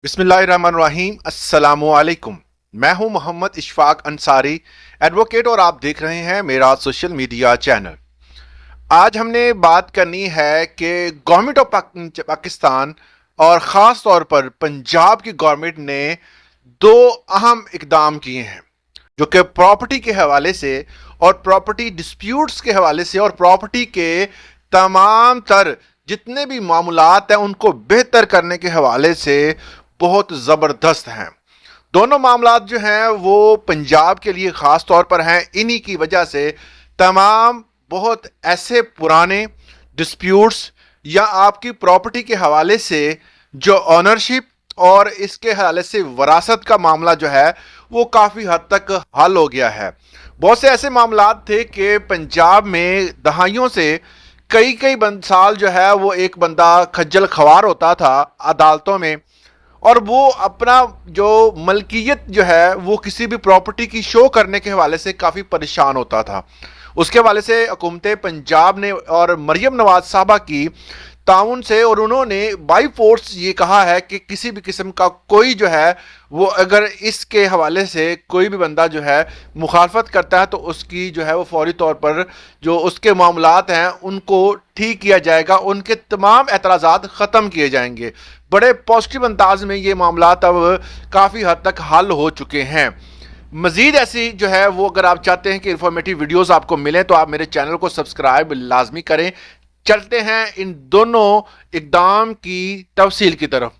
बिस्मिल्लाहिर्रहमानिर्रहीम अस्सलामुअलैकुम। मैं हूं मोहम्मद इशफाक अंसारी, एडवोकेट, और आप देख रहे हैं मेरा सोशल मीडिया चैनल। आज हमने बात करनी है कि गवर्नमेंट ऑफ पाकिस्तान और ख़ास तौर पर पंजाब की गवर्नमेंट ने दो अहम इकदाम किए हैं, जो कि प्रॉपर्टी के हवाले से और प्रॉपर्टी डिस्प्यूट्स के हवाले से और प्रॉपर्टी के तमाम तर जितने भी मामलात हैं उनको बेहतर करने के हवाले से बहुत ज़बरदस्त हैं। दोनों मामलात जो हैं वो पंजाब के लिए ख़ास तौर पर हैं। इन्हीं की वजह से तमाम बहुत ऐसे पुराने डिस्प्यूट्स या आपकी प्रॉपर्टी के हवाले से जो ऑनरशिप और इसके हवाले से वरासत का मामला जो है वो काफ़ी हद तक हल हो गया है। बहुत से ऐसे मामलात थे कि पंजाब में दहाइयों से कई कई साल जो है वो एक बंदा खज्जल खवार होता था अदालतों में, और वो अपना जो मलकियत जो है वो किसी भी प्रॉपर्टी की शो करने के हवाले से काफ़ी परेशान होता था। उसके हवाले से हुकूमत पंजाब ने और मरियम नवाज साहबा की ताउन से, और उन्होंने बाई फोर्स ये कहा है कि किसी भी किस्म का कोई जो है वो अगर इसके हवाले से कोई भी बंदा जो है मुखालफत करता है तो उसकी जो है वो फौरी तौर पर जो उसके मामलात हैं उनको ठीक किया जाएगा, उनके तमाम एतराज़ात ख़त्म किए जाएंगे। बड़े पॉजिटिव अंदाज में ये मामलात अब काफ़ी हद तक हल हो चुके हैं। मज़ीद ऐसी जो है वो अगर आप चाहते हैं कि इंफॉर्मेटिव वीडियोस आपको मिलें तो आप मेरे चैनल को सब्सक्राइब लाजमी करें। चलते हैं इन दोनों इकदाम की तफसील की तरफ।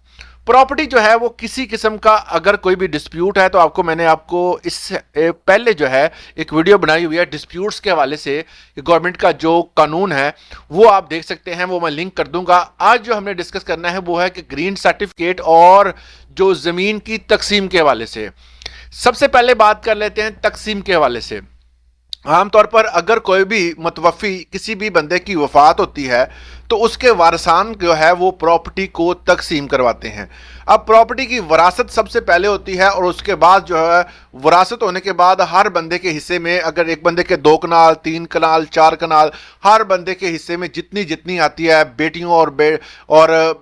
प्रॉपर्टी जो है वो किसी किस्म का अगर कोई भी डिस्प्यूट है तो मैंने आपको इस पहले जो है एक वीडियो बनाई हुई है डिस्प्यूट्स के हवाले से। गवर्नमेंट का जो कानून है वो आप देख सकते हैं, वो मैं लिंक कर दूंगा। आज जो हमने डिस्कस करना है वो है कि ग्रीन सर्टिफिकेट और जो ज़मीन की तकसीम के हवाले से। सबसे पहले बात कर लेते हैं तकसीम के हवाले से। आमतौर पर अगर कोई भी मुतवफ़ी किसी भी बंदे की वफ़ात होती है तो उसके वारसान जो है वो प्रॉपर्टी को तकसीम करवाते हैं। अब प्रॉपर्टी की वरासत सबसे पहले होती है और उसके बाद जो है वरासत होने के बाद हर बंदे के हिस्से में, अगर एक बंदे के 2 कनाल 3 कनाल 4 कनाल, हर बंदे के हिस्से में जितनी जितनी आती है बेटियों और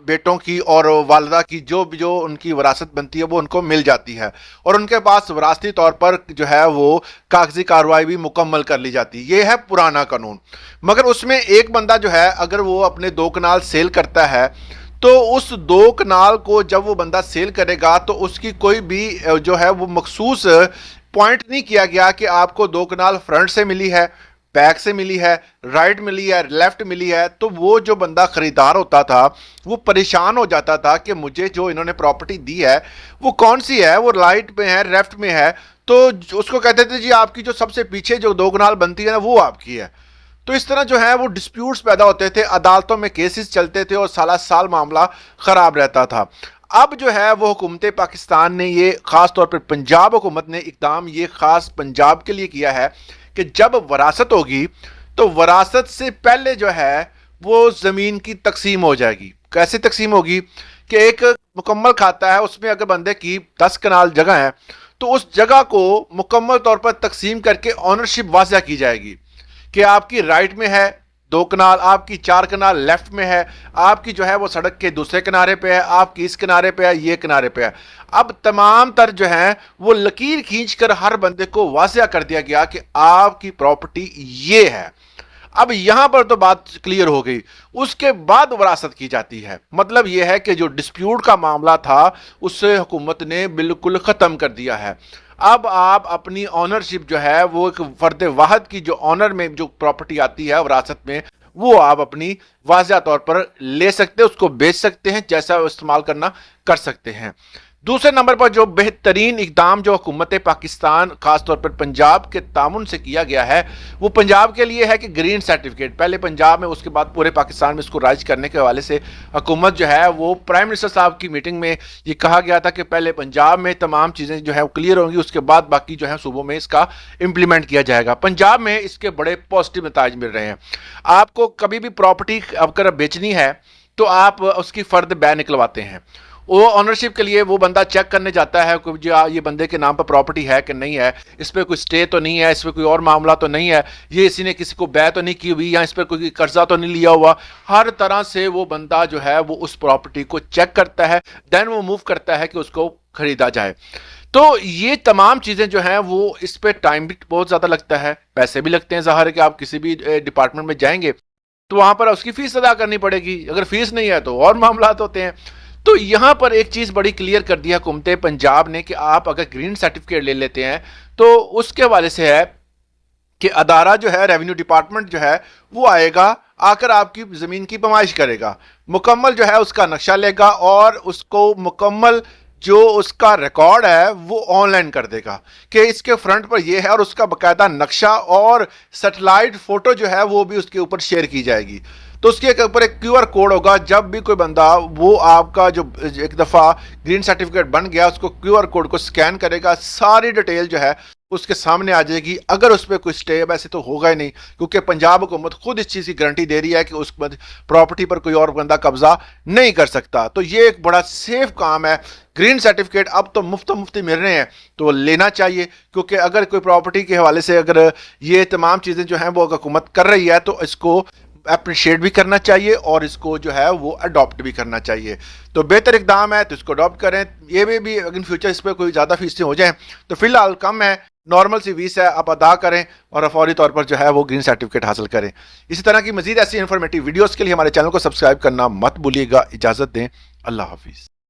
बेटों की और वालदा की जो जो उनकी वरासत बनती है वो उनको मिल जाती है, और उनके पास वरासती तौर पर जो है वो कागजी कार्रवाई भी मुकम्मल कर ली जाती है। ये है पुराना कानून। मगर उसमें एक बंदा जो है अगर वो अपने 2 कनाल सेल करता है तो उस 2 कनाल को जब वो बंदा सेल करेगा तो उसकी कोई भी जो है वो मखसूस पॉइंट नहीं किया गया कि आपको 2 कनाल फ्रंट से मिली है, बैक से मिली है, राइट मिली है, लेफ्ट मिली है। तो वो जो बंदा खरीदार होता था वो परेशान हो जाता था कि मुझे जो इन्होंने प्रॉपर्टी दी है वो कौन सी है, वो राइट में है, लेफ्ट में है। तो उसको कहते थे जी आपकी जो सबसे पीछे जो 2 कनाल बनती है ना वो आपकी है। तो इस तरह जो है वो डिस्प्यूट्स पैदा होते थे, अदालतों में केसेस चलते थे और साल साल मामला ख़राब रहता था। अब जो है वो हुकूमत पाकिस्तान ने ये ख़ास तौर पर पंजाब हुकूमत ने इक़दाम ये ख़ास पंजाब के लिए किया है कि जब वरासत होगी तो वरासत से पहले जो है वो ज़मीन की तकसीम हो जाएगी। कैसे तकसीम होगी कि एक मुकम्मल खाता है, उसमें अगर बंदे की 10 कनाल जगह है तो उस जगह को मुकम्मल तौर पर तकसीम करके ऑनरशिप वाज़ह की जाएगी कि आपकी राइट में है 2 कनाल, आपकी 4 कनाल लेफ्ट में है, आपकी जो है वो सड़क के दूसरे किनारे पे है, आपकी इस किनारे पे है, ये किनारे पे है। अब तमाम तर जो है वो लकीर खींचकर हर बंदे को वाज़ह कर दिया गया कि आपकी प्रॉपर्टी ये है। अब यहां पर तो बात क्लियर हो गई। उसके बाद वरासत की जाती है। मतलब यह है कि जो डिस्प्यूट का मामला था उससे हुकूमत ने बिल्कुल ख़त्म कर दिया है। अब आप अपनी ऑनरशिप जो है वो एक फर्द वाहद की जो ऑनर में जो प्रॉपर्टी आती है वरासत में वो आप अपनी वाज़ह तौर पर ले सकते हैं, उसको बेच सकते हैं, जैसा इस्तेमाल करना कर सकते हैं। दूसरे नंबर पर जो बेहतरीन इकदाम जो हुकूमत पाकिस्तान खासतौर पर पंजाब के तामुन से किया गया है वो पंजाब के लिए है कि ग्रीन सर्टिफिकेट पहले पंजाब में, उसके बाद पूरे पाकिस्तान में इसको राइज करने के हवाले से हुकूमत जो है वो प्राइम मिनिस्टर साहब की मीटिंग में ये कहा गया था कि पहले पंजाब में तमाम चीज़ें जो है वो क्लियर होंगी, उसके बाद बाकी जो है सूबों में इसका इम्प्लीमेंट किया जाएगा। पंजाब में इसके बड़े पॉजिटिव नताइज मिल रहे हैं। आपको कभी भी प्रॉपर्टी अगर बेचनी है तो आप उसकी फ़र्द बै निकलवाते हैं, وہ آنرشپ کے لیے وہ بندہ چیک کرنے جاتا ہے کہ جو یہ بندے کے نام پر پراپرٹی ہے کہ نہیں ہے, اس پہ کوئی سٹے تو نہیں ہے, اس پہ کوئی اور معاملہ تو نہیں ہے, یہ اسی نے کسی کو بے تو نہیں کی ہوئی, یا اس پہ کوئی قرضہ تو نہیں لیا ہوا. ہر طرح سے وہ بندہ جو ہے وہ اس پراپرٹی کو چیک کرتا ہے, دین وہ موو کرتا ہے کہ اس کو خریدا جائے. تو یہ تمام چیزیں جو ہیں وہ اس پہ ٹائم بھی بہت زیادہ لگتا ہے, پیسے بھی لگتے ہیں. ظاہر ہے کہ آپ کسی بھی ڈپارٹمنٹ میں جائیں گے تو وہاں پر اس کی فیس ادا کرنی پڑے گی, اگر فیس نہیں ہے تو اور معاملات ہوتے ہیں. تو یہاں پر ایک چیز بڑی کلیئر کر دی حکومت پنجاب نے کہ آپ اگر گرین سرٹیفکیٹ لے لیتے ہیں تو اس کے حوالے سے ہے کہ ادارہ جو ہے ریونیو ڈپارٹمنٹ جو ہے وہ آئے گا, آ کر آپ کی زمین کی پیمائش کرے گا, مکمل جو ہے اس کا نقشہ لے گا اور اس کو مکمل جو اس کا ریکارڈ ہے وہ آن لائن کر دے گا کہ اس کے فرنٹ پر یہ ہے, اور اس کا باقاعدہ نقشہ اور سیٹلائٹ فوٹو جو ہے وہ بھی اس کے اوپر شیئر کی جائے گی. تو اس کے اوپر ایک کیو آر کوڈ ہوگا, جب بھی کوئی بندہ وہ آپ کا جو ایک دفعہ گرین سرٹیفکیٹ بن گیا اس کو کیو آر کوڈ کو سکین کرے گا, ساری ڈیٹیل جو ہے اس کے سامنے آ جائے گی. اگر اس پہ کوئی سٹے, ویسے تو ہوگا ہی نہیں کیونکہ پنجاب حکومت خود اس چیز کی گارنٹی دے رہی ہے کہ اس پراپرٹی پر کوئی اور بندہ قبضہ نہیں کر سکتا. تو یہ ایک بڑا سیف کام ہے. گرین سرٹیفکیٹ اب تو مفتی مل رہے ہیں تو لینا چاہیے, کیونکہ اگر کوئی پراپرٹی کے حوالے سے اگر یہ تمام چیزیں جو ہیں وہ حکومت کر رہی ہے تو اس کو اپریشیٹ بھی کرنا چاہیے اور اس کو جو ہے وہ اڈاپٹ بھی کرنا چاہیے. تو بہتر اقدام ہے تو اس کو اڈاپٹ کریں. یہ بھی اگر فیوچر اس پہ کوئی زیادہ فیصدیں ہو جائیں تو فی الحال کم ہے, نارمل سی فیس ہے, آپ ادا کریں اور فوری طور پر جو ہے وہ گرین سرٹیفکیٹ حاصل کریں. اسی طرح کی مزید ایسی انفارمیٹیو ویڈیوز کے لیے ہمارے چینل کو سبسکرائب کرنا مت بھولیے گا. اجازت دیں, اللہ حافظ.